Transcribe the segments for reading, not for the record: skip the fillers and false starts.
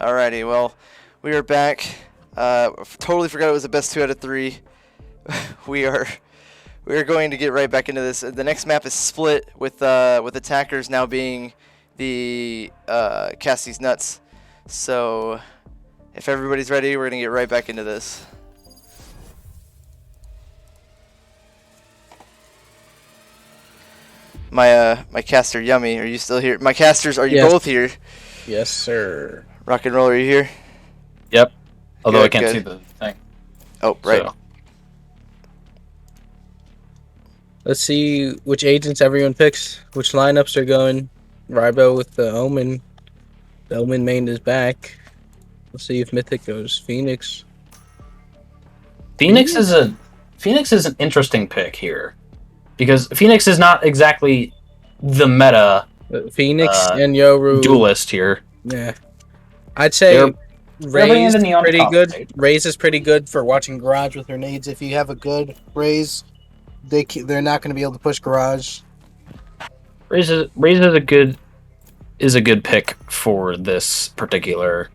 Alrighty, well, we are back. Totally forgot it was a best 2 out of 3. we are we are going to get right back into this. The next map is split with attackers now being the Cassie's Nuts. So if everybody's ready, we're gonna get right back into this. My caster Yummy, are you still here? My casters, are you both here? Yes, sir. Rock and Roll, are you here? Yep. Although Good, I can't good. see the thing. Oh, right. So. Let's see which agents everyone picks, which lineups are going. Rybo with the Omen. The Omen main is back. We'll see if Mythic goes Phoenix. Phoenix is an interesting pick here. Because Phoenix is not exactly the meta Phoenix and Yoru duelist here. Yeah. I'd say Raze is pretty good. Right? Raze is pretty good for watching Garage with her nades. If you have a good Raze, they're not going to be able to push Garage. Raze is a good pick for this particular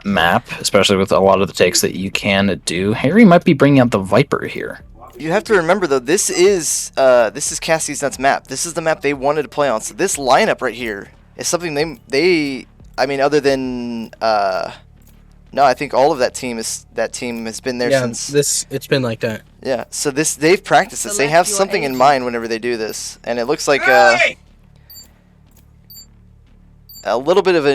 map, especially with a lot of the takes that you can do. Harry might be bringing out the Viper here. You have to remember though, this is Cassie's Nuts map. This is the map they wanted to play on. So this lineup right here is something they I mean, other than no, I think all of that team has been there since. It's been like that. Yeah, so they've practiced this. They have something in mind whenever they do this, and it looks like a little bit of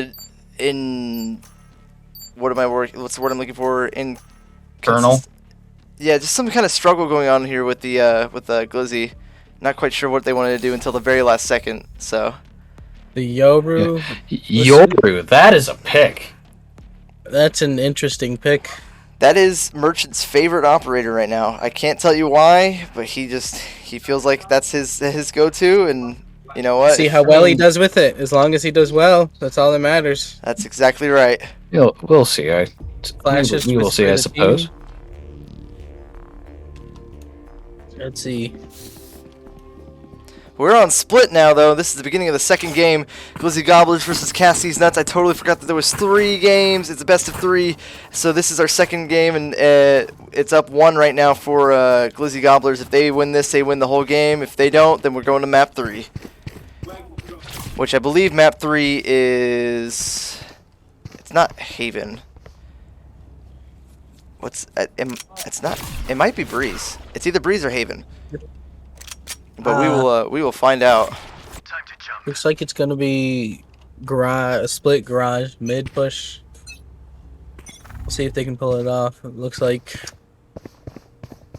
what's the word I'm looking for? Colonel. Yeah, just some kind of struggle going on here with the Glizzy. Not quite sure what they wanted to do until the very last second. So the Yoru. Yeah. Yoru, that is a pick. That's an interesting pick. That is Merchant's favorite operator right now. I can't tell you why, but he feels like that's his go-to, and you know what? See how well he does with it. As long as he does well, that's all that matters. That's exactly right. We'll see. We will see, I suppose. Let's see. We're on split now, though. This is the beginning of the second game. Glizzy Gobblers versus Cassie's Nuts. I totally forgot that there was 3 games. It's a best of 3. So this is our second game, and it's up 1 right now for Glizzy Gobblers. If they win this, they win the whole game. If they don't, then we're going to map 3. Which I believe map 3 is... It's not Haven. It's not... It might be Breeze. It's either Breeze or Haven. But we will find out. Looks like it's gonna be a split garage mid push. We'll see if they can pull it off. It looks like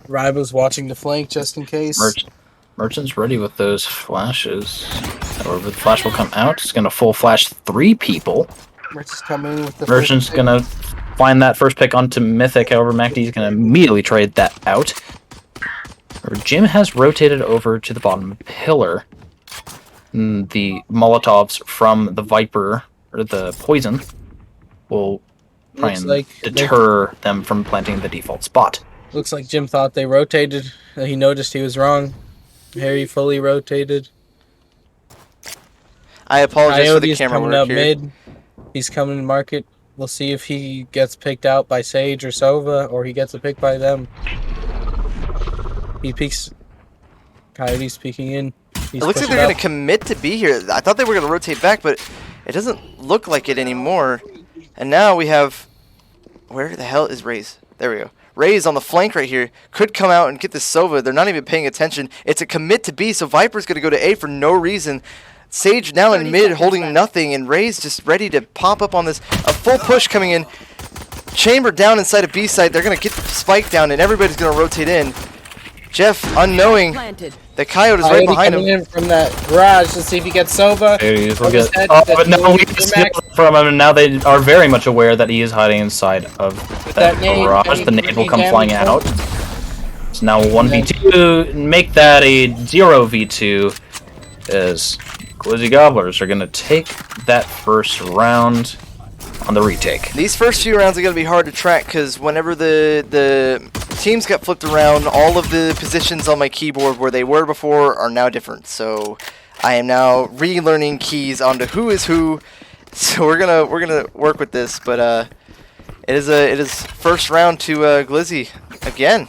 Rybo's watching the flank just in case. Merchant's ready with those flashes. However, the flash will come out. It's gonna full flash 3 people. Merchant's coming with the Merchant's gonna find that first pick onto Mythic. However, MacD's gonna immediately trade that out. Jim has rotated over to the bottom pillar. The Molotovs from the Viper, or the Poison, will try and deter them from planting the default spot. Looks like Jim thought they rotated. He noticed he was wrong. Harry fully rotated. I apologize for the camera coming work up here. mid. He's coming to market. We'll see if he gets picked out by Sage or Sova, or he gets a pick by them. He peeks. Coyote's peeking in. It looks like they're going to commit to be here. I thought they were going to rotate back, but it doesn't look like it anymore. And now we have... Where the hell is Raze? There we go. Raze on the flank right here. Could come out and get this Sova. They're not even paying attention. It's a commit to B, so Viper's going to go to A for no reason. Sage now in mid holding nothing, and Raze just ready to pop up on this. A full push coming in. Chamber down inside of B site. They're going to get the spike down, and everybody's going to rotate in. Jeff, unknowing the Coyote is right behind him. In from that garage to see if he gets Sova. But no, we can steal from him, and now they are very much aware that he is hiding inside of that garage. The nade will come flying out. It's now 1v2. Make that a 0v2, as Glizzy Gobblers are going to take that first round on the retake. These first few rounds are going to be hard to track because whenever the teams got flipped around, all of the positions on my keyboard where they were before are now different. So I am now relearning keys onto who is who So we're gonna work with this, but it is first round to Glizzy again.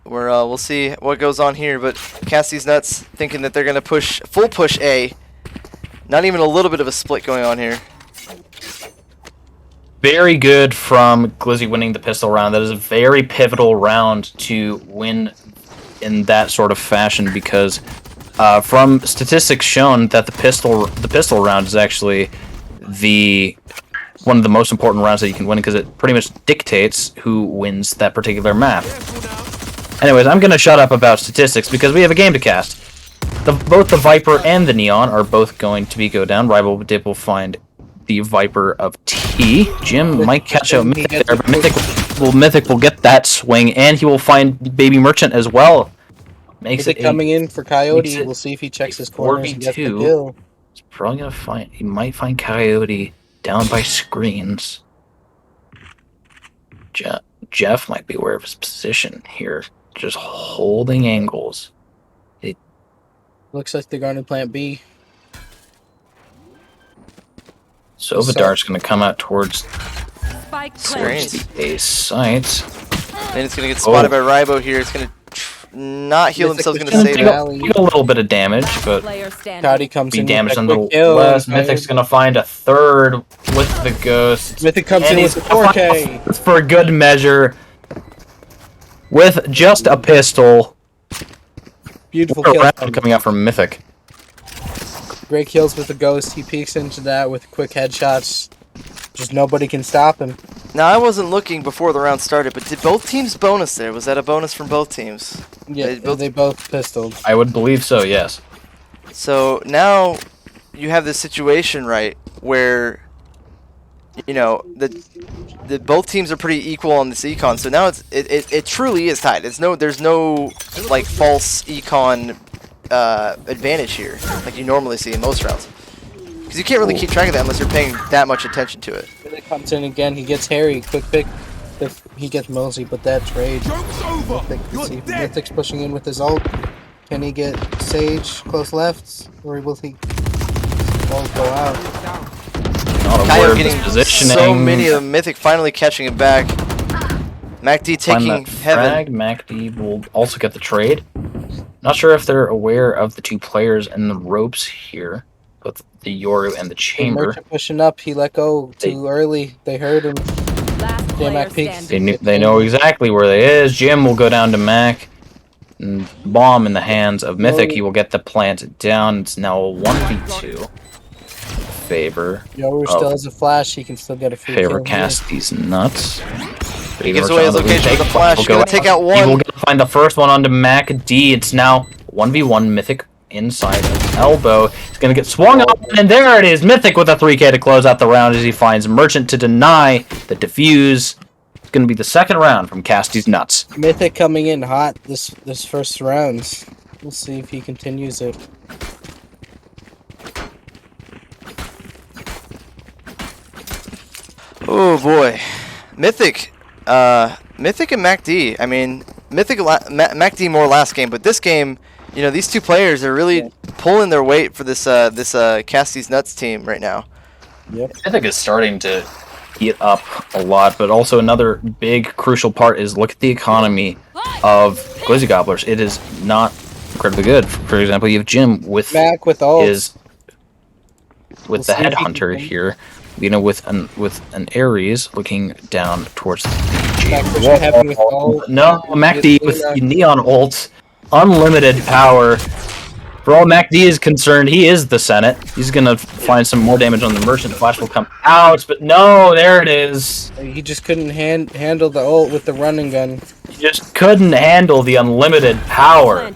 We'll see what goes on here, but Cassie's Nuts thinking that they're gonna full push A. Not even a little bit of a split going on here. Very good from Glizzy winning the pistol round. That is a very pivotal round to win in that sort of fashion because from statistics shown that the pistol round is actually one of the most important rounds that you can win because it pretty much dictates who wins that particular map. Anyways, I'm gonna shut up about statistics because we have a game to cast. Both the Viper and the Neon are both going to go down. Rival Dip will find the Viper of T. Jim might catch out Mythic there, but Mythic will get that swing, and he will find Baby Merchant as well. Mythic coming in for Coyote. We'll see if he checks his corners and gets the kill. He's probably gonna he might find Coyote down by screens. Jeff might be aware of his position here, just holding angles. Looks like they're going to plant B. Sovadar's going to come out towards the A site. And it's going to get spotted by Ribo here. It's going to not heal himself. It's going to save it. Take a little bit of damage, but Cody comes in damaged a little less. Mythic's going to find a third with the ghost. Mythic comes in with the 4K. For good measure. With just a pistol. Beautiful kill. Round coming out from Mythic. Great kills with the ghost. He peeks into that with quick headshots. Just nobody can stop him. Now, I wasn't looking before the round started, but did both teams bonus there? Was that a bonus from both teams? Yeah, they both pistoled. I would believe so, yes. So now you have this situation, right, where you know the both teams are pretty equal on this econ. So now it truly is tied. There's no like false econ advantage here like you normally see in most rounds, because you can't really keep track of that unless you're paying that much attention to it. Then it comes in again. He gets Harry. Quick pick. He gets Mosey, but that trade. Mythic's pushing in with his ult. Can he get Sage close left, or will he both go out? Kyle getting positioning. So many of them. Mythic finally catching it back. MacD taking heaven. MacD will also get the trade. Not sure if they're aware of the two players and the ropes here, both the Yoru and the Chamber. Pushing up, he let go too early. They heard him. Mac peeks. They know exactly where they is. Jim will go down to Mac. And bomb in the hands of Mythic. He will get the plant down. It's now a 1v2. Favor. Yoru still has a flash. He can still get a free favor kill. Cast these nuts. He gives away his location with a flash. He's gonna take out one. He will find the first one onto Mac D. It's now 1v1 Mythic inside of elbow. He's gonna get swung up, and there it is. Mythic with a 3K to close out the round as he finds Merchant to deny the defuse. It's gonna be the second round from Casty's Nuts. Mythic coming in hot this first round. We'll see if he continues it. Oh boy, Mythic and MacD. I mean, MacD more last game, but this game, you know, these two players are really pulling their weight for this Casty's Nuts team right now. Yep. Mythic is starting to heat up a lot, but also another big crucial part is look at the economy of Glizzy Gobblers. It is not incredibly good. For example, you have Jim with Mac with ult. With the headhunter here. You know, with an Ares looking down towards the wall. No, MacD with Neon ult, unlimited power. For all MacD is concerned, he is the Senate. He's gonna find some more damage on the Merchant. Flash will come out, but no, there it is. He just couldn't handle the ult with the running gun. He just couldn't handle the unlimited power.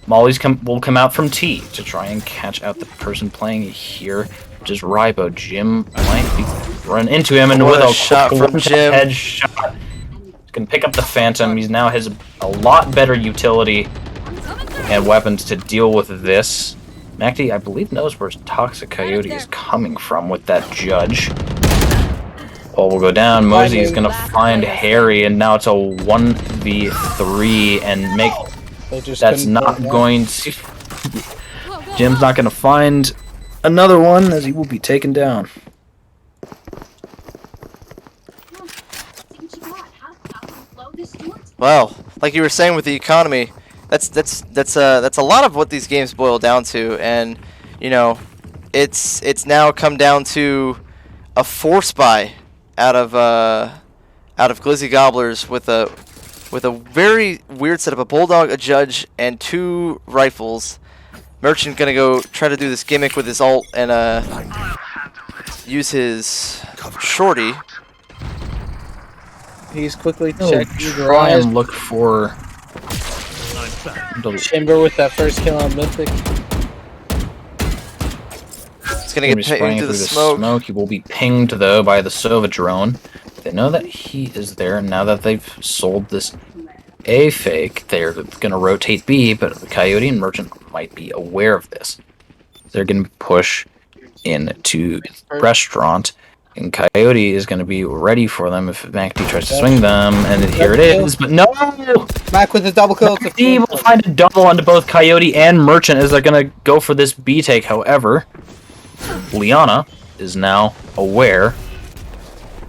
Molly's will come out from T to try and catch out the person playing here. Just Ribo. Jim might be run into him, and with a shot from Jim, headshot, he's gonna pick up the Phantom. He's now has a lot better utility and weapons to deal with this. MacD, I believe, knows where Toxic Coyote is coming from with that Judge. Ball will go down. Mosey is gonna find Harry, and now it's a 1v3 and make. That's not going to. Jim's not going to find another one as he will be taken down. Well, like you were saying with the economy, that's a lot of what these games boil down to, and you know, it's now come down to a force buy out of Glizzy Gobblers with a very weird setup: a bulldog, a judge, and 2 rifles. Merchant gonna go try to do this gimmick with his ult and use his shorty. He's quickly He'll checked the try garage. and look for Chamber with that first kill on Mythic. It's gonna get spraying into through the smoke. He will be pinged though by the Sova drone. They know that he is there, and now that they've sold this A fake, they're gonna rotate B, but Coyote and Merchant might be aware of this. They're gonna push into the restaurant, and Coyote is gonna be ready for them if MacD tries to swing them, and here it is, but no! Mac with the double kill. MacD will find a double onto both Coyote and Merchant as they're gonna go for this B take. However, Liana is now aware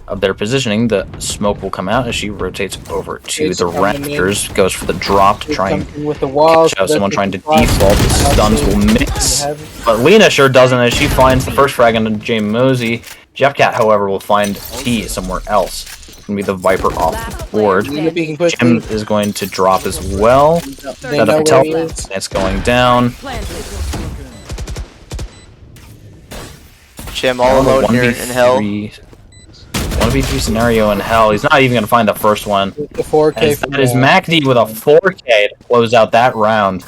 of their positioning. The smoke will come out as she rotates over to the rafters, goes for the drop to try and catch out someone trying to default. The stuns will miss, but Lena sure doesn't as she finds the first frag into Jay Mosey. Jeffcat, however, will find T somewhere else. It's going to be the Viper off the board. Jim is going to drop as well. It's going down. Jim all alone here in hell. 1v3 scenario in hell. He's not even going to find the first one. The 4K that is MacD with a 4K to close out that round.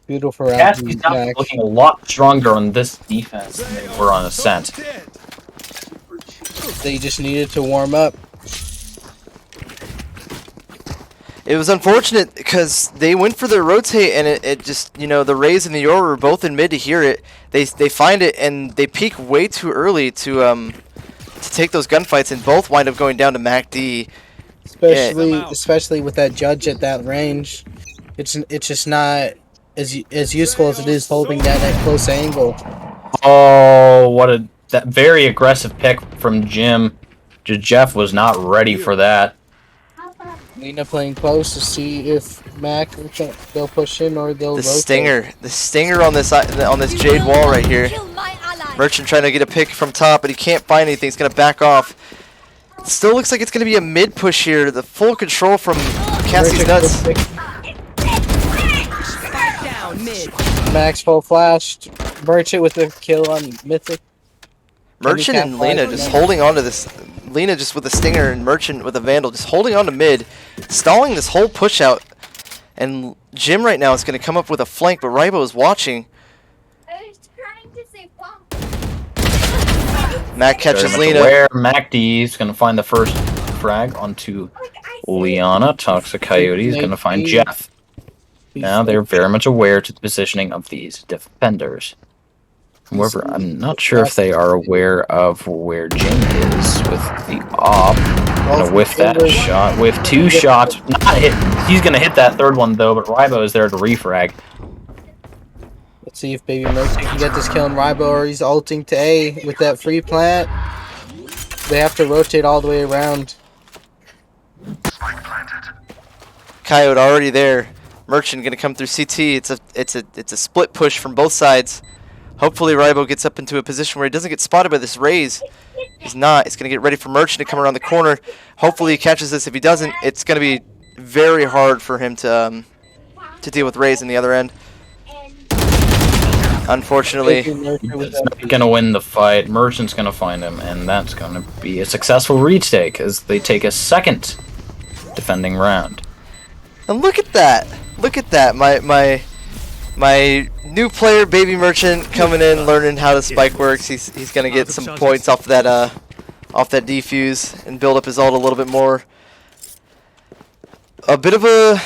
Beautiful round. Cassidy's now looking a lot stronger on this defense than they were on Ascent. They just needed to warm up. It was unfortunate because they went for their rotate and it just, you know, the Rays and the Yor were both in mid to hear it. They find it and they peak way too early to take those gunfights, and both wind up going down to MacD. Especially with that judge at that range. It's just not as useful as it is holding that at close angle. Oh, that very aggressive pick from Jim. Jeff was not ready for that. Lena playing close to see if they'll push in or they'll rotate. The stinger on this Jade wall right here. Merchant trying to get a pick from top, but he can't find anything. He's gonna back off. Still looks like it's gonna be a mid push here. The full control from Cassie's nuts. Max full flashed. Merchant with the kill on Mythic. Merchant and Lena just holding on to this. Lena just with a stinger and Merchant with a Vandal just holding on to mid, stalling this whole push out. And Jim right now is going to come up with a flank, but Rybo is watching. Mac catches Lena. Where MacD is going to find the first frag onto Liana. Toxic Coyote is going to find Jeff. Now they're very much aware to the positioning of these defenders. However, I'm not sure if they are aware of where Jim is with the op. Gonna whiff that shot. With 2 shots. Not hit. He's gonna hit that third one though, but Rybo is there to refrag. Let's see if Baby Merchant can get this kill on Rybo, or he's ulting to A with that free plant. They have to rotate all the way around. Coyote already there. Merchant gonna come through CT. It's a split push from both sides. Hopefully Rybo gets up into a position where he doesn't get spotted by this Raze. He's not. He's gonna get ready for Merchant to come around the corner. Hopefully he catches this. If he doesn't, it's gonna be very hard for him to deal with Raze in the other end. Unfortunately, he's not gonna win the fight. Merchant's gonna find him, and that's gonna be a successful retake as they take a second defending round. And look at that! Look at that! My new player, Baby Merchant, coming in, learning how the spike works. He's gonna get some points off that defuse and build up his ult a little bit more. A bit of a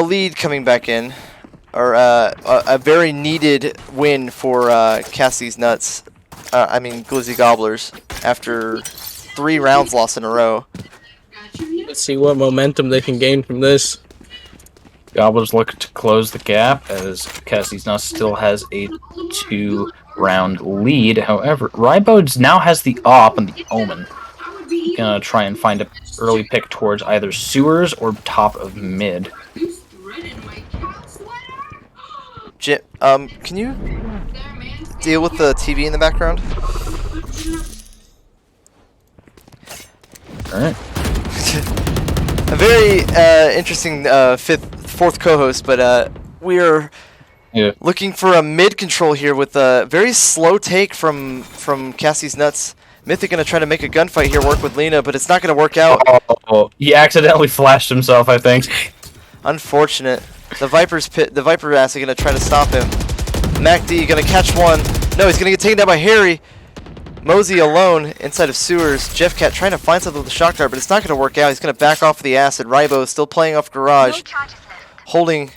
lead coming back in, or a very needed win for Cassie's Nuts. I mean Glizzy Gobblers after 3 rounds lost in a row. Let's see what momentum they can gain from this. Gobblers look to close the gap as Cassie's Nuts still has a 2-round lead. However, Rybodes now has the op and the Omen. Gonna try and find an early pick towards either sewers or top of mid. Can you deal with the TV in the background? Alright. A very interesting fourth co-host, but we're looking for a mid control here with a very slow take from Cassie's Nuts. Mythic gonna try to make a gunfight here, work with Lena, but it's not gonna work out. Oh, he accidentally flashed himself, I think. Unfortunate. The Viper ass are gonna try to stop him. MacD gonna catch one. No, he's gonna get taken down by Harry. Mosey alone inside of sewers. Jeff Cat trying to find something with the shock dart, but it's not gonna work out. He's gonna back off the acid. Rybo still playing off garage, holding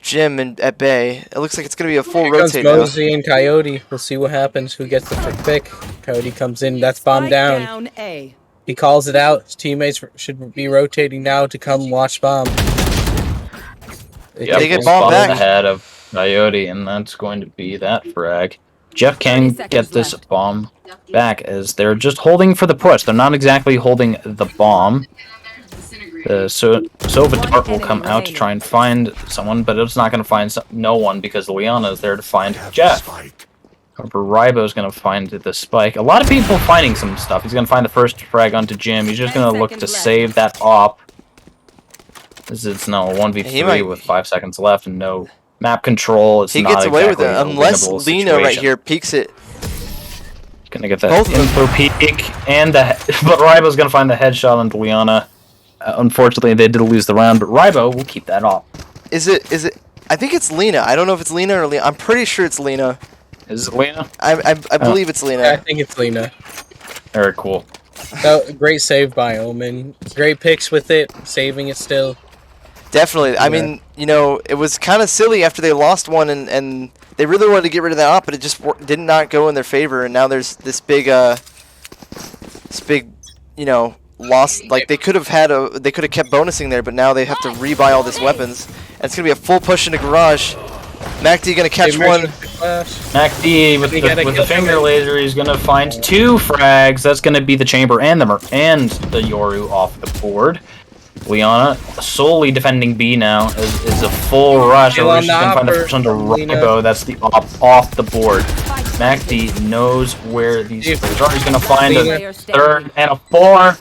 Jim at bay. It looks like it's gonna be a full rotate now. Mosey and Coyote. We'll see what happens. Who gets the first pick? Coyote comes in. That's bomb down. He calls it out. His teammates should be rotating now to come watch bomb. Yep, they get bomb back ahead of Coyote, and that's going to be that frag. Jeff can get this bomb back as they're just holding for the push. They're not exactly holding the bomb. Sova Dart will come out to try and find someone, but it's not going to find no one because Liana is there to find Jeff. However, Rybo is going to find the spike. A lot of people finding some stuff. He's going to find the first frag onto Jim. He's just going to look to save that op. This is now a 1v3 with 5 seconds left and no map control. It's he not gets away exactly with it unless Lena situation. right here peeks it. He's gonna get that info peek and but Rybo's gonna find the headshot on Liana. Unfortunately, they did lose the round, but Rybo will keep that off. Is it? I think it's Lena. I don't know if it's Lena or Lena. I'm pretty sure it's Lena. Is it Lena? I believe it's Lena. I think it's Lena. Very cool. Great save by Omen. Great picks with it, saving it still. Definitely. I mean, you know, it was kind of silly after they lost one, and they really wanted to get rid of that op, but it just did not go in their favor. And now there's this big, you know, loss. Like they could have kept bonusing there, but now they have to rebuy all these weapons. And it's gonna be a full push into garage. MacD gonna catch one. MacD with the finger laser, he's gonna find 2 frags. That's gonna be the chamber and the Yoru off the board. Liana solely defending B now is a full rush. She's gonna find the first one to Rybo. That's the off the board. MacD knows where these players are. He's gonna find a 3rd and a 4.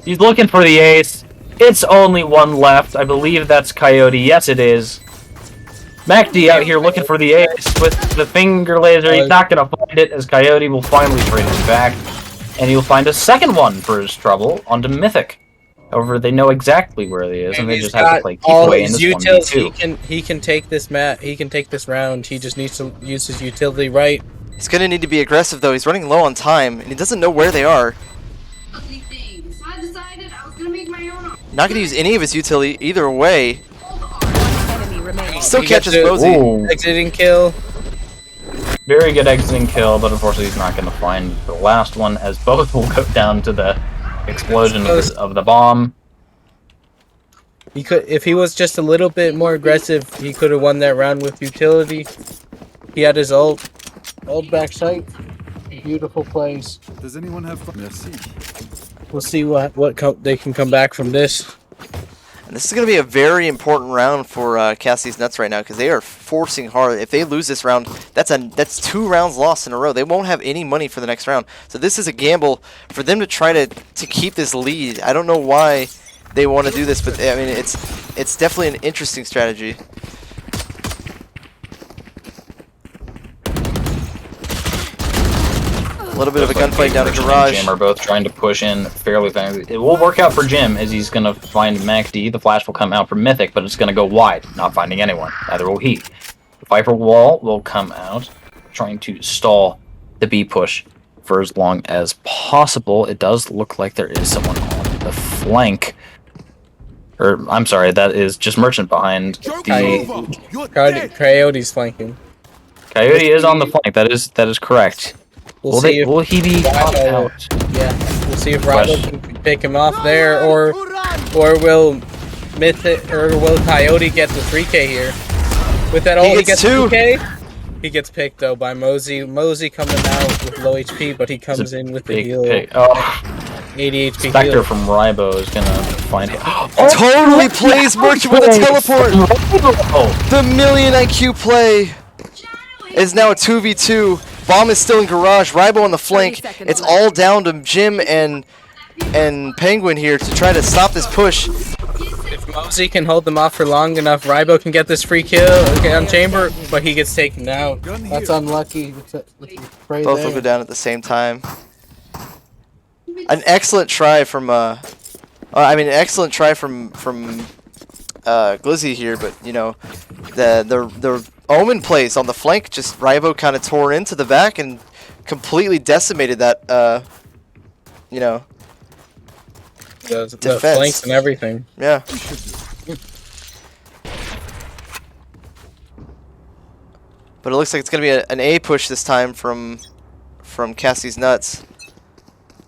He's looking for the ace. It's only one left. I believe that's Coyote. Yes, it is. MacD out here looking for the ace with the finger laser. He's not gonna find it as Coyote will finally trade it back, and he'll find a second one for his trouble onto Mythic. However, they know exactly where he is, and they just have to play keep away in this 1v2. He can take this He can take this round. He just needs to use his utility right. He's gonna need to be aggressive though. He's running low on time, and he doesn't know where they are. Not gonna use any of his utility either way. Still catches Mosey. Exiting kill. Very good exiting kill, but unfortunately he's not going to find the last one, as both will go down to the explosion of the bomb. He could, if he was just a little bit more aggressive, he could have won that round with utility. He had his ult backside. Beautiful plays. Does anyone have fun? Merci. We'll see what they can come back from this. And this is going to be a very important round for Cassie's Nuts right now because they are forcing hard. If they lose this round, that's 2 rounds lost in a row. They won't have any money for the next round. So this is a gamble for them to try to keep this lead. I don't know why they want to do this, but I mean it's definitely an interesting strategy. A little bit of a gunfight down in garage. Jim are both trying to push in fairly fast. It will work out for Jim as he's going to find MacD. The flash will come out for Mythic, but it's going to go wide, not finding anyone. Neither will he. The Viper wall will come out, trying to stall the B push for as long as possible. It does look like there is someone on the flank. Or, I'm sorry, that is just Merchant behind the... Coyote's flanking. Coyote is on the flank, that is correct. Will he be caught out? Yeah, we'll see if Rybo can pick him off there, or will Mythic, or will Coyote get the 3K here? With that ult, he gets 2K. He gets picked though by Mosey. Mosey coming out with low HP, but he comes in with the heal. 80 HP Spectre heal. from Rybo is gonna find him. Totally plays Merchant with a teleport! The million IQ play is now a 2v2. Bomb is still in garage. Rybo on the flank. It's all down to Jim and Penguin here to try to stop this push. If Mosey can hold them off for long enough, Rybo can get this free kill on Chamber, but he gets taken out. That's unlucky. Both will go down at the same time. An excellent try from excellent try from Glizzy here, but you know, the Omen plays on the flank, just Rybo kind of tore into the back and completely decimated that you know, the flanks and everything. Yeah. But it looks like it's gonna be an A push this time from Cassie's Nuts.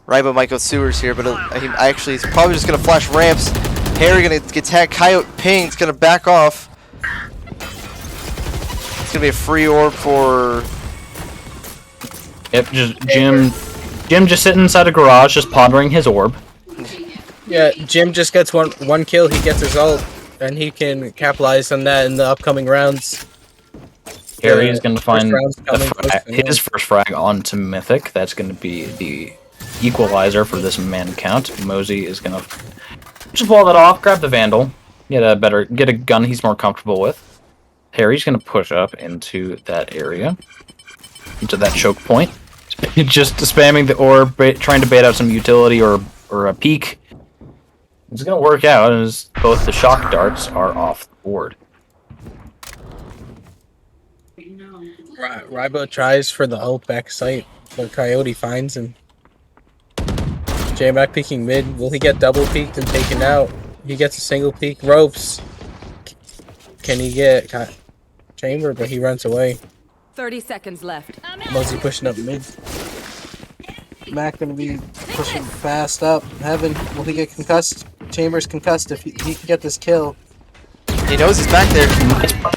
Rybo might go sewers here, but he's probably just gonna flash ramps. Harry gonna get tagged. Coyote ping's gonna back off. It's gonna be a free orb for. Yep, just Jim just sitting inside a garage, just pondering his orb. Yeah, Jim just gets one kill. He gets his ult, and he can capitalize on that in the upcoming rounds. Harry is gonna find his first frag onto Mythic. That's gonna be the equalizer for this man count. Mosey is gonna just pull that off, grab the Vandal, get a gun he's more comfortable with. Harry's gonna push up into that area, into that choke point, just spamming the orb, trying to bait out some utility or a peek. It's gonna work out as both the shock darts are off the board. Rybo tries for the ult back sight, but Coyote finds him. J-Mac peeking mid. Will he get double peeked and taken out? He gets a single peek. Ropes. Can he get Chamber? But he runs away. 30 seconds left. Mosey pushing up mid. Mac gonna be pushing fast up. Heaven. Will he get concussed? Chamber's concussed. If he can get this kill. He knows he's back there.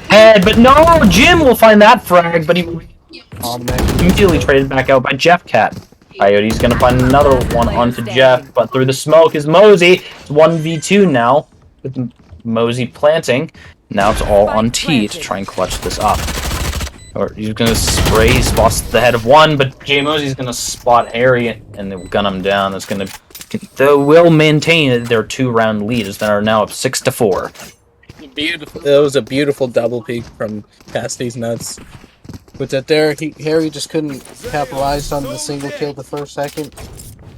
Head, but no! Jim will find that frag, but he immediately traded back out by Jeff Cat. Coyote's gonna find another one onto Jeff, but through the smoke is Mosey. It's 1v2 now, with Mosey planting. Now it's all on T to try and clutch this up. Or he's gonna spray, he spots the head of one, but J Mosey's gonna spot Harry and they'll gun him down. They will maintain their 2-round lead as they are now up 6-4. Beautiful. It was a beautiful double peek from Cassidy's Nuts. With that there, Harry just couldn't capitalize on the single kill the first second.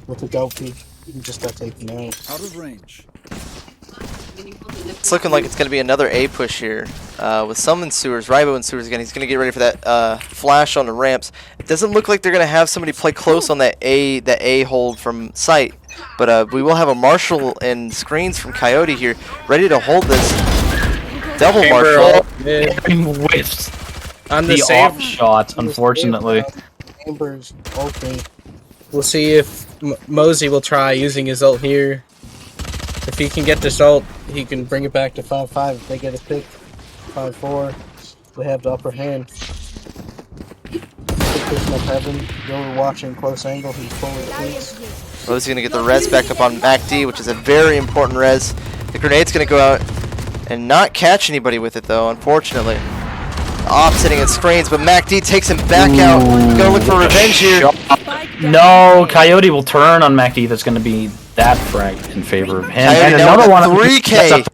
With the double peek, he just got taken out. Out of range. It's looking like it's going to be another A push here with some in sewers. Rybo in sewers again. He's going to get ready for that flash on the ramps. It doesn't look like they're going to have somebody play close on that A hold from sight. But we will have a Marshall and screens from Coyote here ready to hold this. Double Marshall. Whiffs On the save off shot, unfortunately. Chambers, okay. We'll see if Mosey will try using his ult here. If he can get this ult, he can bring it back to 5-5. If they get a pick, 5-4, they have the upper hand. Pushing up Heaven, you're watching close angle, he's pulling peaks. Mosey's going to get the res back up on MacD, which is a very important res. The grenade's going to go out and not catch anybody with it, though, unfortunately. Off sitting at screens, but MacD takes him back out. Gonna look for revenge here. No, Coyote will turn on MacD. That's going to be that frag in favor of him. Coyote and now another with one. 3K.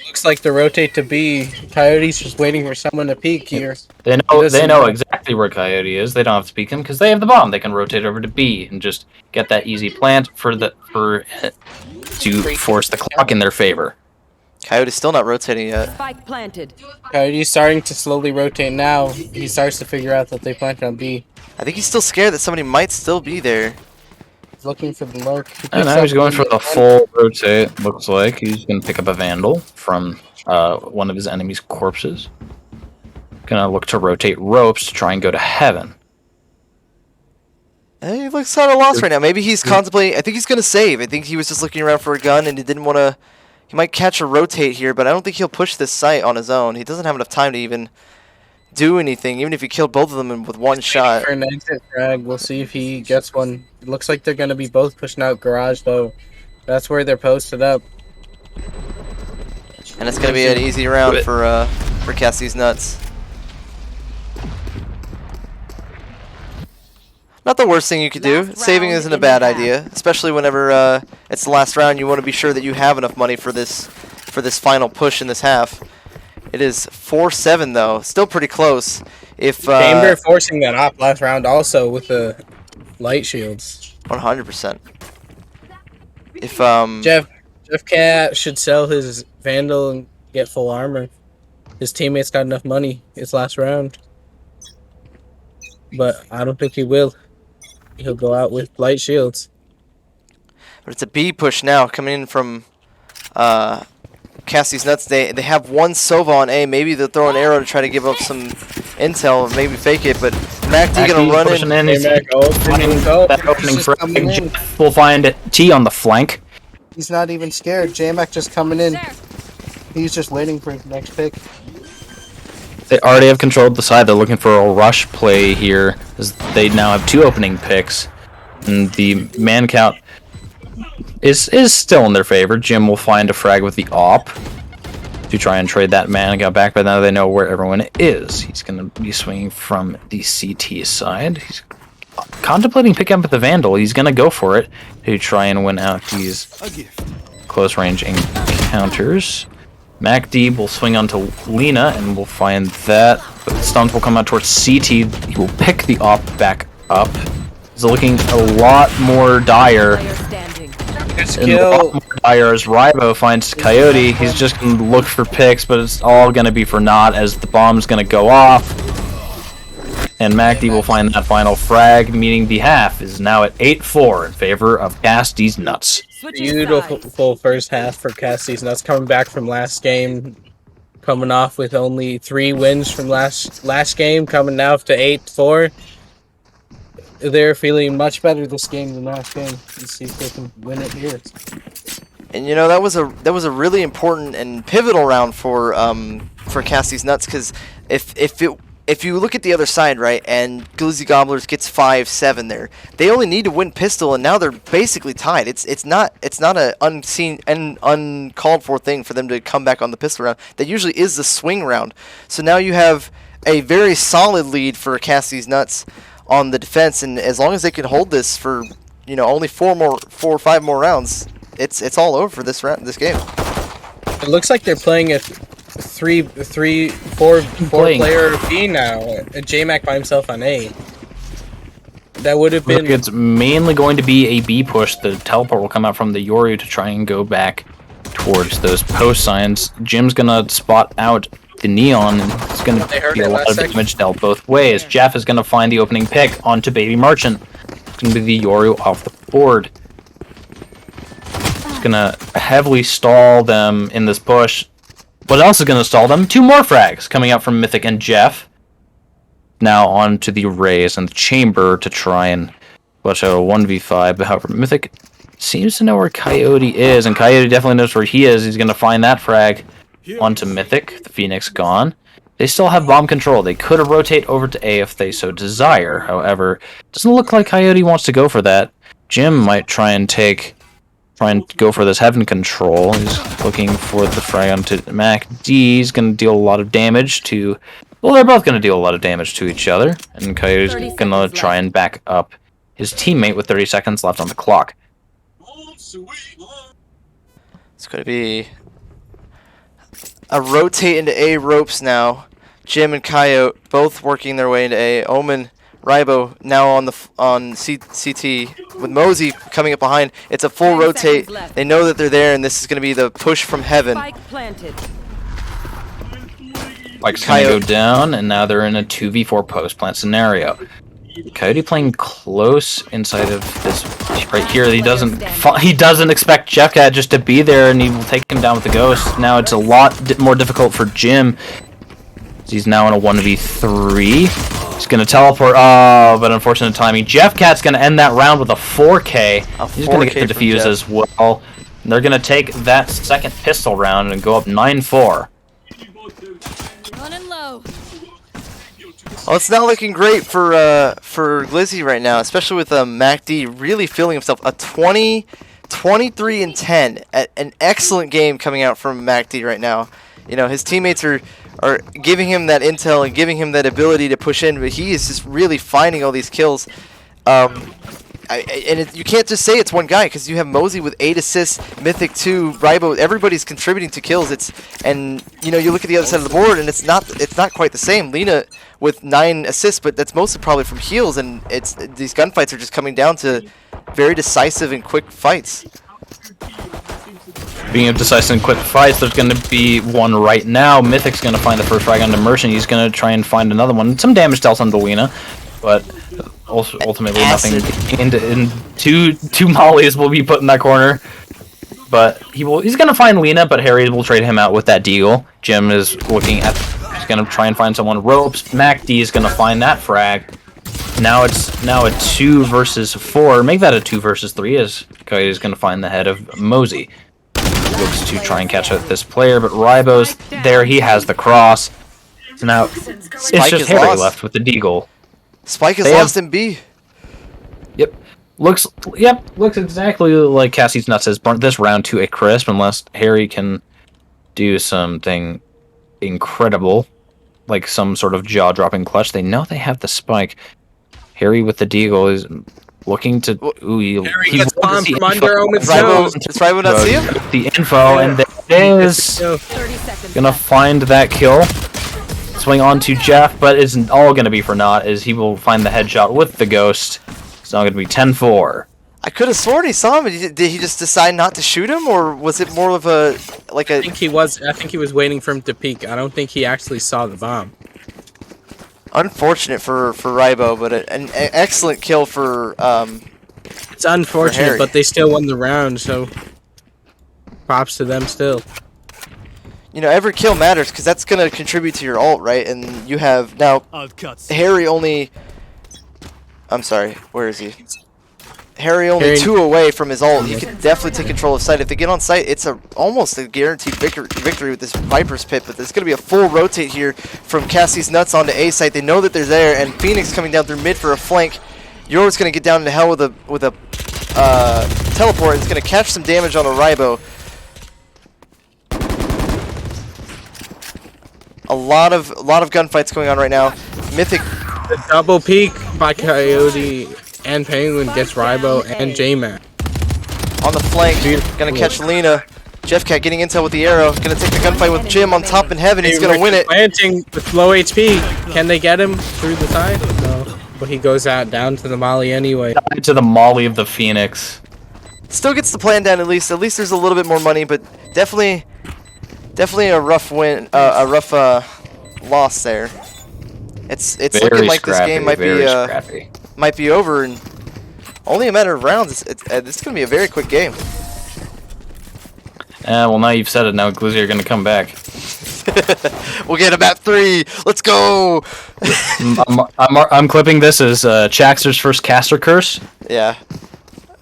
Looks like the rotate to B. Coyote's just waiting for someone to peek here. They know exactly where Coyote is. They don't have to peek him because they have the bomb. They can rotate over to B and just get that easy plant to force the clock in their favor. Coyote's still not rotating yet. Spike planted. Coyote's starting to slowly rotate now. He starts to figure out that they planted on B. I think he's still scared that somebody might still be there. He's looking for the lurk. And now he's going for the full rotate. Looks like he's going to pick up a Vandal from one of his enemy's corpses. Gonna look to rotate ropes to try and go to Heaven. He looks kind of lost right now. Maybe he's contemplating. I think he's going to save. I think he was just looking around for a gun and he didn't want to, He might catch a rotate here, but I don't think he'll push this site on his own. He doesn't have enough time to even do anything, even if he killed both of them with one shot. For an exit frag, we'll see if he gets one. It looks like they're going to be both pushing out garage, though. That's where they're posted up. And it's going to be an easy round for Cassie's Nuts. Not the worst thing you could do. Saving isn't a bad idea, especially whenever it's the last round. You want to be sure that you have enough money for this final push in this half. It is 4-7 though, still pretty close. If Chamber forcing that op last round also with the light shields. 100%. If Jeff Cat should sell his Vandal and get full armor. His teammates got enough money. It's last round, but I don't think he will. He'll go out with light shields. But it's a B push now coming in from Cassie's Nuts. They have one Sova on A. Maybe they'll throw an arrow to try to give up some intel, maybe fake it. But MacD gonna run in. That opening frag. We'll find T on the flank. He's not even scared. J-Mac just coming in. He's just waiting for his next pick. They already have controlled the side. They're looking for a rush play here, as they now have 2 opening picks, and the man count is still in their favor. Jim will find a frag with the op to try and trade that man count back, but now they know where everyone is. He's going to be swinging from the CT side. He's contemplating picking up the Vandal. He's going to go for it to try and win out these close range encounters. MacD will swing onto Lena, and we'll find that the stuns will come out towards CT. He will pick the op back up. He's looking a lot more dire. Let's And a lot more dire as Rybo finds Coyote. He's just going to look for picks, but it's all going to be for naught as the bomb's going to go off. And MacD will find that final frag, meaning the half is now at 8-4 in favor of Cassie's Nuts. Beautiful first half for Cassie's Nuts, coming back from last game, coming off with only 3 wins from last game, coming now up to 8-4. They're feeling much better this game than last game. Let's see if they can win it here. And you know that was a really important and pivotal round for Cassie's Nuts, because if you look at the other side, right, and Glizzy Gobblers gets 5-7 there, they only need to win pistol, and now they're basically tied. It's not a unseen and uncalled for thing for them to come back on the pistol round. That usually is the swing round. So now you have a very solid lead for Cassie's Nuts on the defense, and as long as they can hold this for only 4 or 5 more rounds, it's all over for this game. It looks like they're playing a 4 player B now. J-Mac by himself on A. That would have been. It's mainly going to be a B push. The teleport will come out from the Yoru to try and go back towards those post signs. Jim's gonna spot out the Neon, and it's gonna be a lot of damage dealt both ways. Jeff is gonna find the opening pick onto Baby Merchant. It's gonna be the Yoru off the board. It's gonna heavily stall them in this push. What else is going to stall them? 2 more frags coming out from Mythic and Jeff. Now on to the Rays and the Chamber to try and watch out a 1v5. But however, Mythic seems to know where Coyote is, and Coyote definitely knows where he is. He's going to find that frag onto Mythic. The Phoenix gone. They still have bomb control. They could rotate over to A if they so desire. However, it doesn't look like Coyote wants to go for that. Jim might try and go for this heaven control. He's looking for the frag onto MacD. He's going to deal a lot of damage to... Well, they're both going to deal a lot of damage to each other. And Coyote's going to try and back up his teammate with 30 seconds left on the clock. It's going to be a rotate into A ropes now. Jim and Coyote both working their way into A. Omen, Rybo now on CT with Mosey coming up behind. It's a full rotate. They know that they're there, and this is going to be the push from heaven. Spike's going to go down, and now they're in a 2v4 post plant scenario. Coyote playing close inside of this right here. He doesn't expect Jeffcat just to be there, and he will take him down with the ghost. Now it's a lot more difficult for Jim. He's now in a 1v3. He's going to teleport. Oh, but unfortunate timing. Jeffcat's going to end that round with a 4K. He's going to get the defuse as well. They're gonna take that second pistol round and go up 9-4. Running low. Well, it's not looking great for Glizzy right now, especially with MacD really feeling himself. A 23 and 10, an excellent game coming out from MacD right now. You know, his teammates are giving him that intel and giving him that ability to push in, but he is just really finding all these kills. You can't just say it's one guy, because you have Mosey with 8 assists, Mythic 2, Rybo. Everybody's contributing to kills. And you know, you look at the other side of the board, and it's not quite the same. Lena with 9 assists, but that's mostly probably from heals, and these gunfights are just coming down to very decisive and quick fights. Being of decisive and quick fights, there's going to be one right now. Mythic's going to find the first frag onto Merchant. He's going to try and find another one. Some damage dealt onto Lena, but also ultimately nothing gained. And two mollies will be put in that corner. But he's going to find Lena, but Harry will trade him out with that deagle. Jim is looking at... He's going to try and find someone. Ropes. MacD is going to find that frag. Now it's a 2 versus 4. Make that a 2 versus 3, as Coyote is going to find the head of Mosey. Looks to try and catch up this player, but Rybo's there. He has the cross. So now it's just Harry left with the deagle. Spike is lost in B. Yep. Looks exactly like Cassie's Nuts has burnt this round to a crisp, unless Harry can do something incredible, like some sort of jaw-dropping clutch. They know they have the spike. Harry with the deagle is looking to... Ooh, Harry gets bombed from under Omen's nose. Does Rybo not see him? The info, and there it is. 30 seconds. Gonna find that kill. Swing on to Jeff, but it's all gonna be for naught, as he will find the headshot with the ghost. It's now gonna be 10-4. I could have sworn he saw him. Did he just decide not to shoot him, or was it more of a... I think he was waiting for him to peek. I don't think he actually saw the bomb. Unfortunate for Rybo, but an excellent kill for It's unfortunate, Harry. but they still won the round, so props to them still. You know, every kill matters, because that's going to contribute to your ult, right? And you have now Harry only... I'm sorry, where is he? Harry only 2 away from his ult. He can definitely take control of site. If they get on site, it's almost a guaranteed victory with this Viper's Pit. But there's going to be a full rotate here from Cassie's Nuts onto A site. They know that they're there, and Phoenix coming down through mid for a flank. Yours going to get down into hell with a teleport. It's going to catch some damage on a Rybo. A lot of gunfights going on right now. Mythic. The double peek by Coyote and Penguin gets Rybo and J-Mac. On the flank, gonna catch Lena. Jeffcat getting intel with the arrow. Gonna take the gunfight with Jim on top in heaven. He's gonna win it. Planting with low HP. Can they get him through the side? No. But he goes out down to the molly anyway. Down to the molly of the Phoenix. Still gets the plan down at least. At least there's a little bit more money, but definitely a rough win. A rough loss there. It's looking like this game might be over in only a matter of rounds. This is going to be a very quick game. Well, now you've said it. Now Glizzy are going to come back. We'll get a map 3. Let's go. I'm clipping this as Chaxter's first caster curse. Yeah.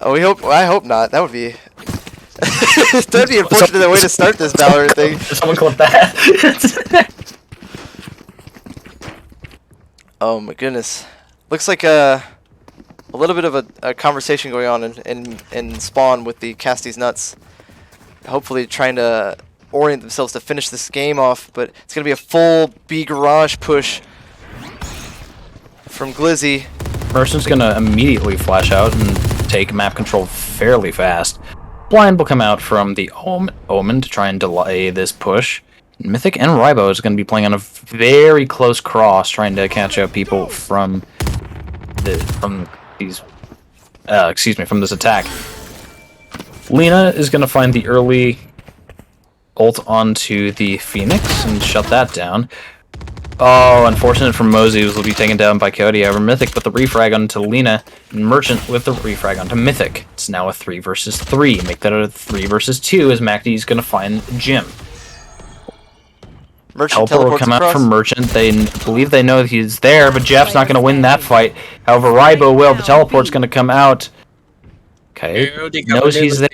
Oh, I hope not. That would be... That'd be an unfortunate way to start this Valorant thing. Someone clip that. Oh my goodness. Looks like a little bit of a conversation going on in Spawn with the Cassie's Nuts. Hopefully trying to orient themselves to finish this game off, but it's going to be a full B garage push from Glizzy. Merchant's going to immediately flash out and take map control fairly fast. Blind will come out from the Omen to try and delay this push. Mythic and Rybo is going to be playing on a very close cross, trying to catch up people from this attack. Lena is going to find the early ult onto the Phoenix and shut that down. Oh, unfortunate for Mosey, who will be taken down by Coyote over Mythic with the refrag onto Lena, and Merchant with the refrag onto Mythic. It's now a 3 versus 3. Make that a 3 versus 2 as MacD is going to find Jim. Merchant Teleport will come out from Merchant. They believe they know that he's there, but Jeff's not going to win that fight. However, Rybo will. The teleport's going to come out. Okay, Dude, knows he's there.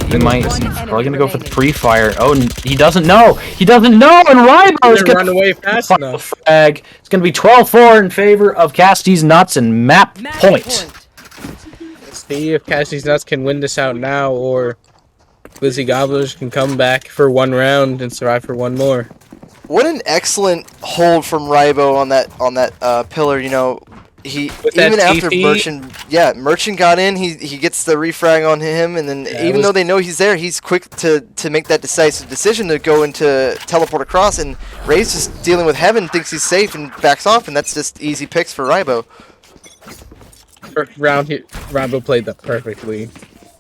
He might. One He's enemy probably gonna go for the remaining. pre-fire. Oh, he doesn't know. He doesn't know. And Rybo is Didn't gonna run away fast find the enough. frag. It's gonna be 12-4 in favor of Casty's Nuts and map Match point. See if Cassie's Nuts can win this out now, or Glizzy Gobblers can come back for one round and survive for one more. What an excellent hold from Rybo on that pillar. You know, he With that even after TP? Merchant got in, he gets the refrag on him, and then even though they know he's there, he's quick to make that decisive decision to go into teleport across. And Ray's just dealing with Heaven, thinks he's safe, and backs off, and that's just easy picks for Rybo. First round, Rybo played that perfectly.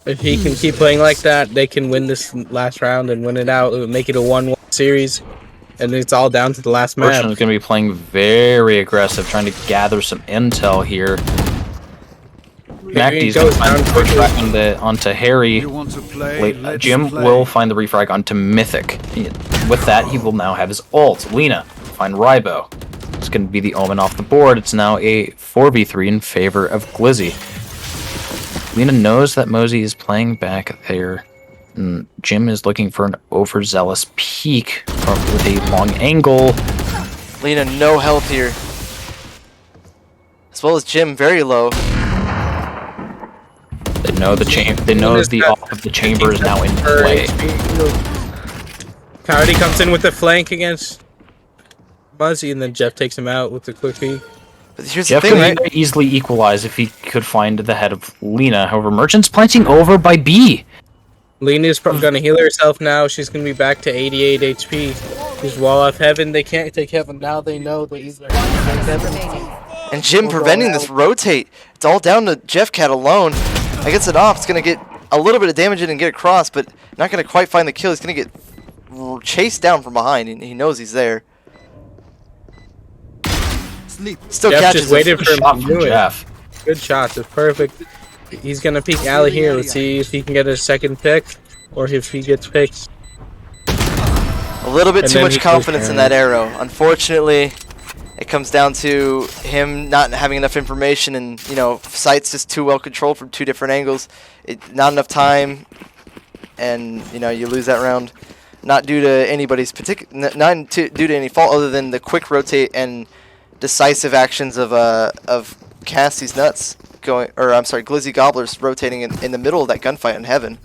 If he can keep playing like that, they can win this last round and win it out. It would make it a 1-1 series, and it's all down to the last map. Merchant is gonna be playing very aggressive, trying to gather some intel here. MacD's gonna find the refrag onto Harry. Jim will find the refrag onto Mythic. With that, he will now have his ult. Lena find Rybo. It's gonna be the Omen off the board. It's now a 4v3 in favor of Glizzy. Lena knows that Mosey is playing back there. And Jim is looking for an overzealous peek with a long angle. Lena, no health here. As well as Jim, very low. They know the off of the chamber is now in play. Coyote comes in with the flank against Muzzy, and then Jeff takes him out with the quick peek. But here's Jeff the thing, could right? easily equalize if he could find the head of Lena. However, Merchant's planting over by B. Lena's gonna heal herself now. She's gonna be back to 88 HP. She's wall off Heaven. They can't take Heaven now. They know that he's Heaven. And Jim preventing this rotate. It's all down to Jeff Cat alone. I gets it off. It's going to get a little bit of damage in and get across, but not going to quite find the kill. He's going to get chased down from behind, and he knows he's there. Still Jeff catches just waited for him Shot to from do it. Jeff. Good shots. It's perfect. He's gonna peek Alley here. Let's see if he can get a second pick, or if he gets picked. A little bit And too then much he goes confidence in down. that arrow. Unfortunately, it comes down to him not having enough information, and you know, sight's just too well controlled from two different angles. Not enough time, and you know, you lose that round. Not due to anybody's due to any fault other than the quick rotate and decisive actions of Cassie's Nuts Glizzy Gobblers rotating in the middle of that gunfight in Heaven.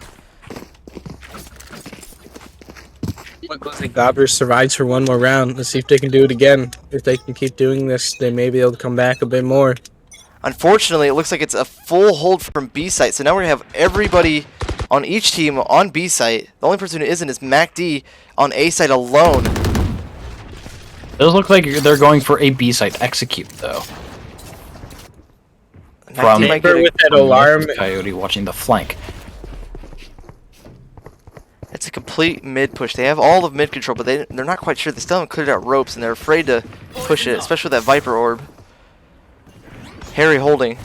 Glizzy Gobblers survives for one more round. Let's see if they can do it again. If they can keep doing this, they may be able to come back a bit more. Unfortunately, it looks like it's a full hold from B site. So now we're going to have everybody on each team on B site. The only person who isn't is MacD on A site alone. It does look like they're going for a B site execute, though. From might get with that alarm. Coyote watching the flank. It's a complete mid push. They have all of mid control, but they're not quite sure. They still haven't cleared out ropes, and they're afraid to push it, especially with that Viper orb. Harry holding.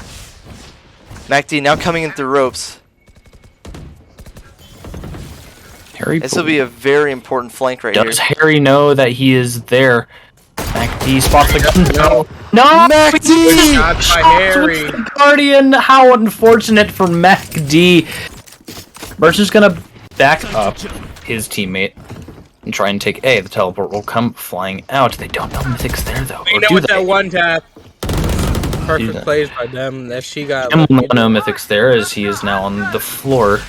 MacD now coming in through ropes. Harry, This will be a very important flank right here. does Harry know that he is there? MacD spots the gun. No, MacD! Shots by Harry. Guardian. How unfortunate for MacD. Merchant's gonna back up his teammate and try and take A. The teleport will come flying out. They don't know Mythic's there though. We Or know do with they? that one tap. Perfect that. plays by them. That she got. Jim will not know Mythic's there as he is now on the floor,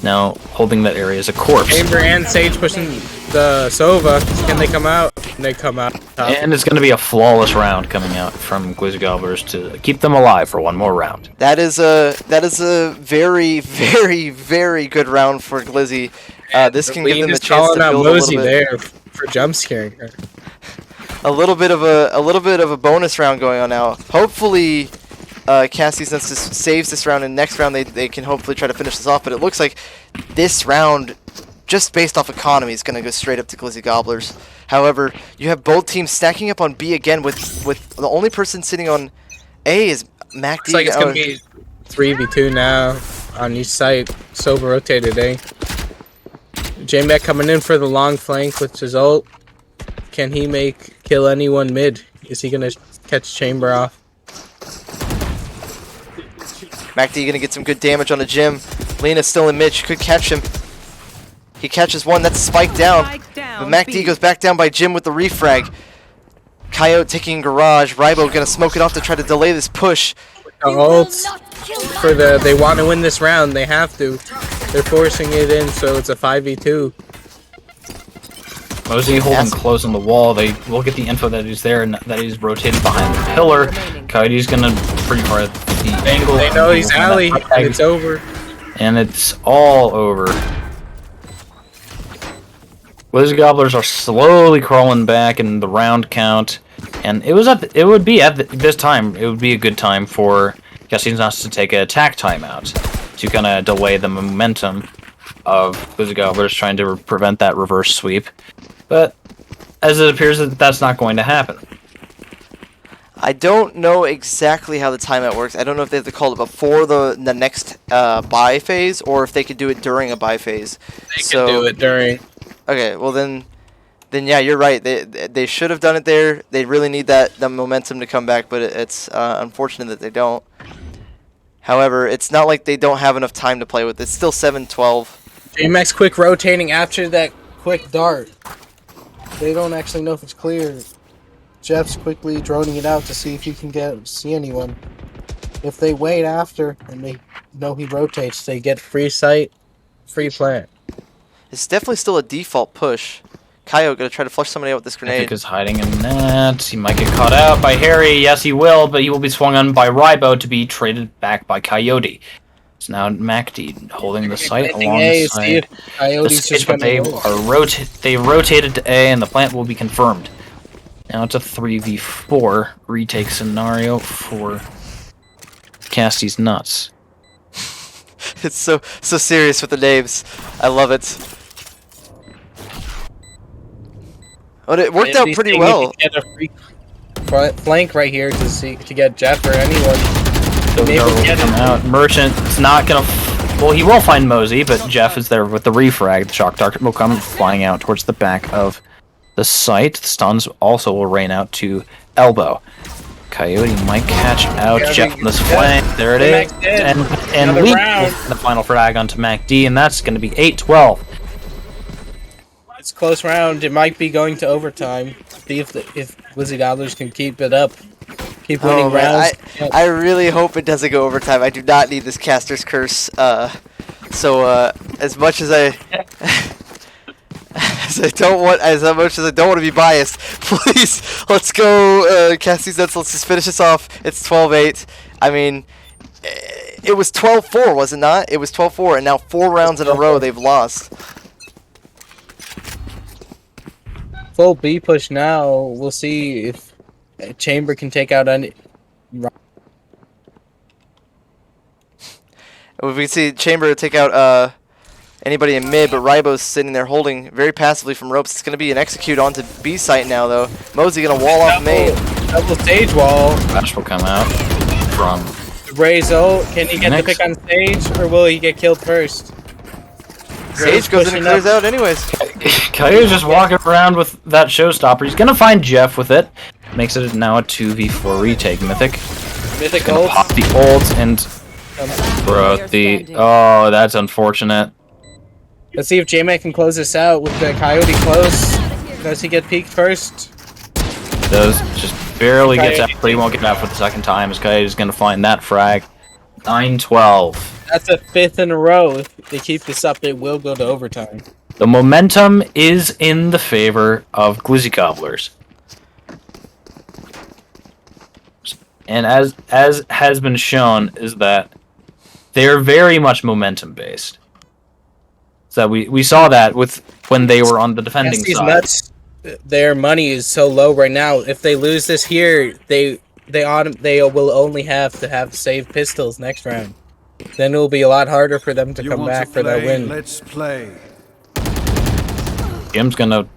now holding that area as a corpse. Chamber and Sage pushing the Sova. Can they come out? And they come out. Top. And it's going to be a flawless round coming out from Glizzy Gobblers to keep them alive for one more round. That is a very, very, very good round for Glizzy. This can give them a Just chance to calling out build a Mosey little bit. there for jump scaring her. A little bit of a bonus round going on now. Hopefully, Cassie's Nuts just saves this round, and next round they can hopefully try to finish this off. But it looks like this round, just based off economy, is going to go straight up to Glizzy Gobblers. However, you have both teams stacking up on B again with the only person sitting on A is MacD. Looks like it's gonna be 3v2 now on each site. Sova rotated, eh? J-Mac coming in for the long flank with his ult. Can he kill anyone mid? Is he gonna catch Chamber off? MacD going to get some good damage on a Jim. Lena's still in mid. She could catch him. He catches one. That's spiked down. But MacD goes back down by Jim with the refrag. Coyote taking garage. Rybo gonna smoke it off to try to delay this push. Ults for they want to win this round. They have to. They're forcing it in, so it's a 5v2. Mosey holding close on the wall. They will get the info that he's there and that he's rotated behind the pillar. Coyote's gonna pretty far at the angle. They know he's alley, and it's over. And it's all over. Glizzy Gobblers are slowly crawling back in the round count, and this time it would be a good time for Cassidy's Nuts to take an attack timeout to kind of delay the momentum of Glizzy Gobblers trying to prevent that reverse sweep. But as it appears that that's not going to happen. I don't know exactly how the timeout works. I don't know if they have to call it before the next buy phase or if they could do it during a buy phase. They can do it during. Okay, well then yeah, you're right. They should have done it there. They really need that momentum to come back, but it's unfortunate that they don't. However, it's not like they don't have enough time to play with. It's still 7-12. J-Max quick rotating after that quick dart. They don't actually know if it's clear. Jeff's quickly droning it out to see if he can see anyone. If they wait after and they know he rotates, they get free sight, free plant. It's definitely still a default push. Coyote gonna try to flush somebody out with this grenade. Mythic is hiding in that. He might get caught out by Harry. Yes, he will, but he will be swung on by Rybo to be traded back by Coyote. It's now MacD holding the site alongside the stage, but they rotated to A, and the plant will be confirmed. Now it's a 3v4 retake scenario for Casty's Nuts. It's so serious with the names. I love it. But it worked out pretty well. Get a free flank right here to get Jeff or anyone. Maybe come out. Merchant's not gonna. Well, he will find Mosey, but Jeff is there with the refrag. The shock dart will come flying out towards the back of the site. The stuns also will rain out to elbow. Coyote might catch out Jeff on this flank. There it is. And Leak the final frag onto MacD, and that's going to be 8-12. It's a close round. It might be going to overtime. See if Glizzy Gobblers can keep it up. Keep winning rounds. I really hope it doesn't go overtime. I do not need this caster's curse. As much as I as much as I don't want to be biased, please let's go Cassie's Nuts. Let's just finish this off. It's 12-8. I mean, it was 12-4, was it not? It was 12-4, and now 4 rounds in a row they've lost. Full B push now. We'll see if Chamber can take out any. We can see Chamber take out anybody in mid, but Rybo's sitting there holding very passively from ropes. It's going to be an execute onto B site now, though. Mosey going to wall off main. Double stage wall. Flash will come out from Ray's ult. Can he get the pick on stage, or will he get killed first? Sage goes in and clears out anyways. Coyote's just walking around with that showstopper. He's gonna find Jeff with it. Makes it now a 2v4 retake. Mythic Ult. Pop the ult and throw the. Oh, that's unfortunate. Let's see if J-Mac can close this out with the Coyote close. Does he get peeked first? Does just barely gets out, but he won't get out for the second time. As Coyote's gonna find that frag. 9-12. That's a 5th in a row. If they keep this up, it will go to overtime. The momentum is in the favor of Glizzy Gobblers. And as has been shown, is that they're very much momentum based. So we saw that with when they were on the defending side. Nuts, their money is so low right now. If they lose this here, they will only have to have saved pistols next round. Then it will be a lot harder for them to come back for that win. Let's play. Jim is gonna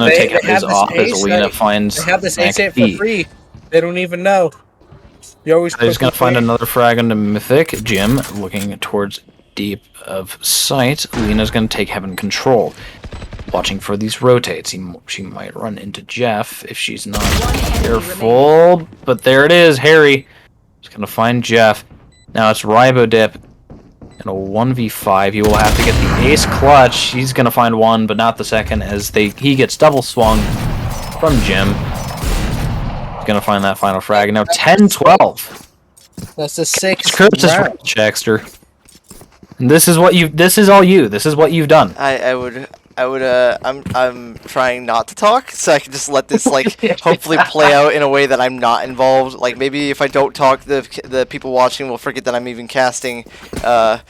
take his off as Lena finds. They have this ace for free. They don't even know. You're always. He's gonna find another frag into Mythic. Jim looking towards deep of sight. Lena's gonna take Heaven Control. Watching for these rotates. She might run into Jeff if she's not careful. But there it is. Harry is gonna find Jeff. Now it's Ribo Dip in a 1v5. He will have to get the ace clutch. He's gonna find one, but not the second, as he gets double swung from Jim. He's gonna find that final frag. And now 10-12. That's a 6. Curtis Checkster. And this is what you. This is all you. This is what you've done. I'm trying not to talk, so I can just let this like hopefully play out in a way that I'm not involved. Like maybe if I don't talk, the people watching will forget that I'm even casting. But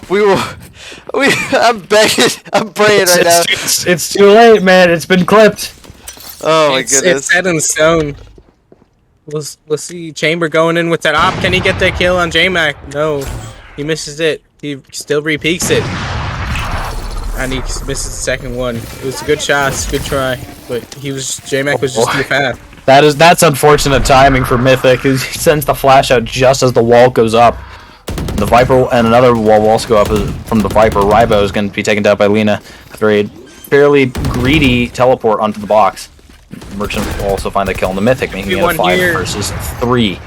I'm begging, I'm praying right now. It's too late, man. It's been clipped. Oh my goodness. It's set in stone. We'll see Chamber going in with that op. Can he get that kill on J-Mac? No. He misses it. He still repeaks it. And he misses the second one. It was a good shot, good try. But J-Mac was just too fast. That's unfortunate timing for Mythic. He sends the flash out just as the wall goes up. The Viper and another wall will also go up from the Viper. Ribo is going to be taken down by Lena after a fairly greedy teleport onto the box. Merchant will also find the kill on the Mythic, making it a 5 versus 3.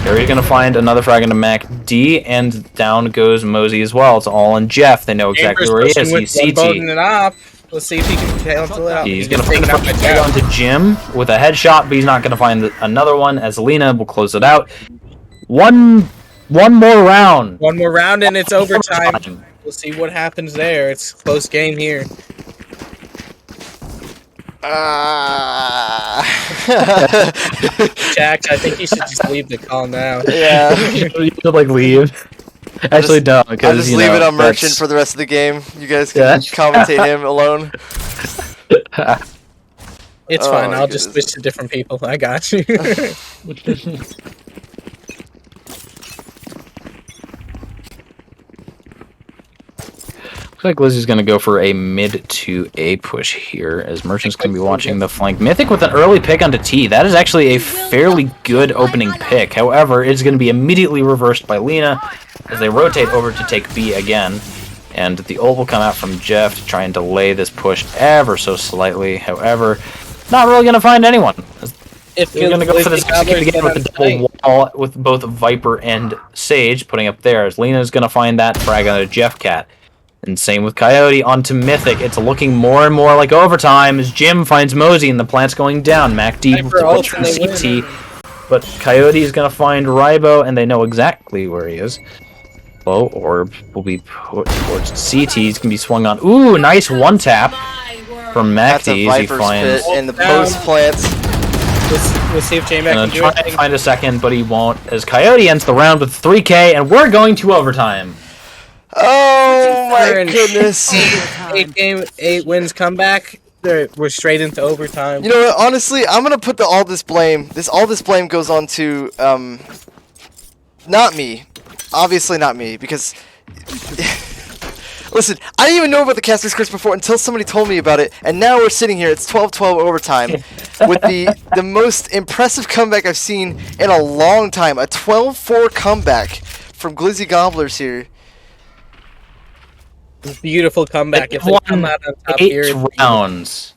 Harry's gonna find another frag into Mac D, and down goes Mosey as well. It's all on Jeff. They know exactly where he is. He's CT. Let's see if he can cancel it out. He's gonna find the frag onto Jim with a headshot, but he's not gonna find another one, as Lena will close it out. One more round. One more round, and it's overtime. We'll see what happens there. It's a close game here. Jack, I think you should just leave the call now. Yeah. You should like leave. Actually, don't, because I'll just leave it on Merchant for the rest of the game. You guys can commentate him alone. It's fine. I'll just switch to different people. I got you. Looks like Glizzy's going to go for a mid to A push here, as Merchant's going to be watching the flank. Mythic with an early pick onto T. That is actually a fairly good opening pick. However, it's going to be immediately reversed by Lena as they rotate over to take B again. And the ult will come out from Jeff to try and delay this push ever so slightly. However, not really going to find anyone. If you're going to go for this again with the double wall with both Viper and Sage putting up there, as Lena's going to find that frag onto Jeff Cat. And same with Coyote onto Mythic. It's looking more and more like overtime as Jim finds Mosey and the plant's going down. Mac D puts from CT, but Coyote is going to find Ribo, and they know exactly where he is. Low orb will be put towards CT. He's going to be swung on. Ooh, nice one tap from Mac D. That's a Viper's pit in the post plants. We'll see if J-Mac can do it. Try to find a second, but he won't, as Coyote ends the round with 3K, and we're going to overtime. Oh my goodness! 8 wins comeback. We're straight into overtime. You know what? Honestly, I'm gonna put all this blame goes on to not me. Obviously not me, because listen, I didn't even know about the casting scripts before until somebody told me about it, and now we're sitting here. It's 12-12 overtime with the most impressive comeback I've seen in a long time. A 12-4 comeback from Glizzy Gobblers here. Beautiful comeback. If they come out on top 8 here, rounds.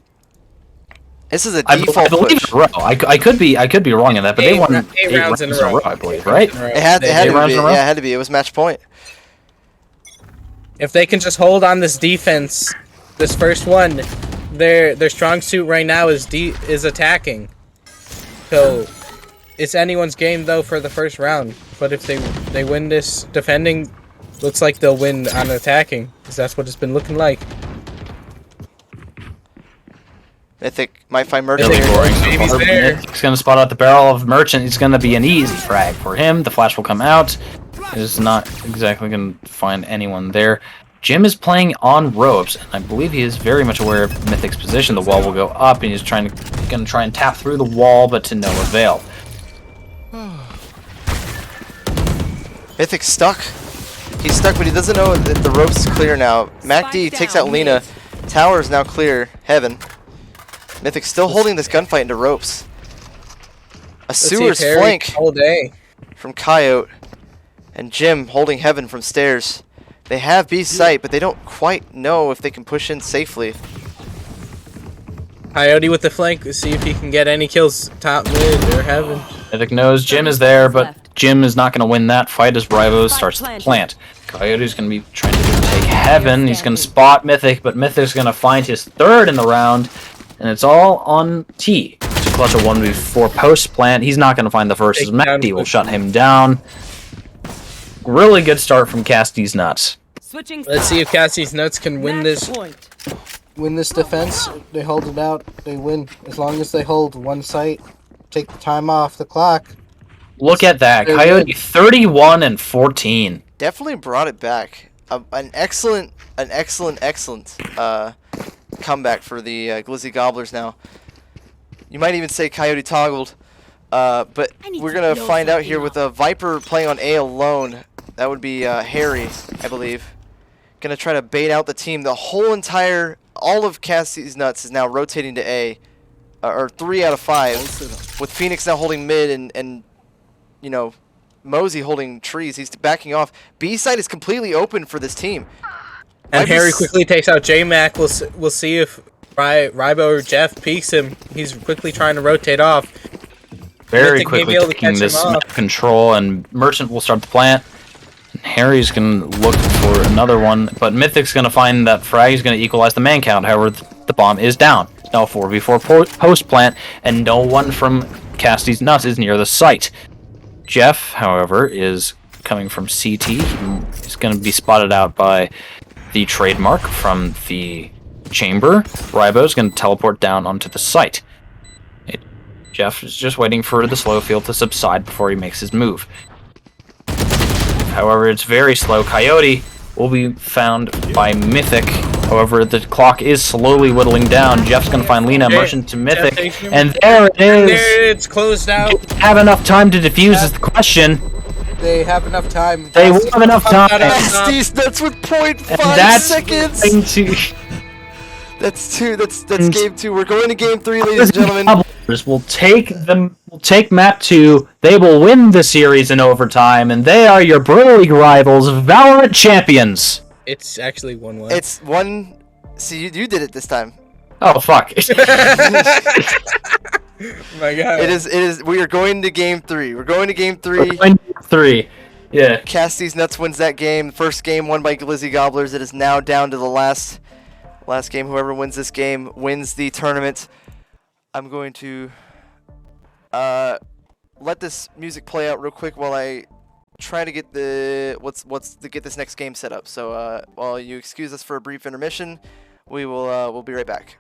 This is a I default believe push. it's row. I could be wrong in that, but they won 8 rounds in a row, I believe, right? It had to be. Yeah, it had to be. It was match point. If they can just hold on this defense, this first one, their strong suit right now is attacking. So it's anyone's game though for the first round. But if they win this defending, looks like they'll win on attacking, because that's what it's been looking like. Mythic might find Merchant. He's going to spot out the barrel of Merchant. It's going to be an easy frag for him. The flash will come out. He's not exactly going to find anyone there. Jim is playing on ropes, and I believe he is very much aware of Mythic's position. The wall will go up, and he's going to try and tap through the wall, but to no avail. Mythic's stuck. He's stuck, but he doesn't know that the rope's clear now. Mac D takes out Lena. Tower is now clear. Heaven. Mythic's still holding this gunfight into ropes. A sewer's flank all day from Coyote. And Jim holding Heaven from stairs. They have B sight, but they don't quite know if they can push in safely. Coyote with the flank. Let's see if he can get any kills top mid or Heaven. Mythic knows Jim is there, but Jim is not going to win that fight as Rivo starts to plant. Coyote's going to be trying to take Heaven. He's going to spot Mythic, but Mythic's going to find his third in the round, and it's all on T. To clutch a 1v4 post plant. He's not going to find the first as Mehdi will shut him down. Really good start from Casty's Nuts. Let's see if Cassie's Nuts can win this defense. They hold it out, they win. As long as they hold one site, take the time off the clock. Look at that. Coyote 31 and 14. Definitely brought it back. An excellent comeback for the Glizzy Gobblers now. You might even say Coyote toggled. But we're going to find out here with a Viper playing on A alone. That would be Harry, I believe. Going to try to bait out the team. All of Cassie's Nuts is now rotating to A. Or 3 out of 5. With Phoenix now holding mid and you know, Mosey holding trees. He's backing off. B side is completely open for this team. And Harry quickly takes out J-Mac. We'll see if Ribo or Jeff peeks him. He's quickly trying to rotate off. Very quickly taking this map control, and Merchant will start the plant. And Harry's going to look for another one, but Mythic's going to find that frag. He's going to equalize the man count. However, the bomb is down. Now 4v4 post plant, and no one from Casty's Nuts is near the site. Jeff, however, is coming from CT. He's going to be spotted out by the trademark from the chamber. Ribo is going to teleport down onto the site. Jeff is just waiting for the slow field to subside before he makes his move. However, it's very slow. Coyote will be found by Mythic. However, the clock is slowly whittling down. Jeff's going to find Lena, Merchant to Mythic, and there it is! There it's closed out. Do they have enough time to defuse is the question. They have enough time. They will have enough time. Casty's Nuts with 0.5 seconds! That's game 2. We're going to game 3, ladies and gentlemen. Gobblers will take map 2. They will win the series in overtime, and they are your Bro League rivals, Valorant champions. It's actually 1-1. It's 1. See, you did it this time. Oh fuck! My God. It is. We are going to game 3. We're going to game 3. 3. Yeah. Casty's Nuts wins that game. First game won by Glizzy Gobblers. It is now down to the last game. Whoever wins this game wins the tournament. I'm going to let this music play out real quick while I try to get get this next game set up. So while you excuse us for a brief intermission, we'll be right back.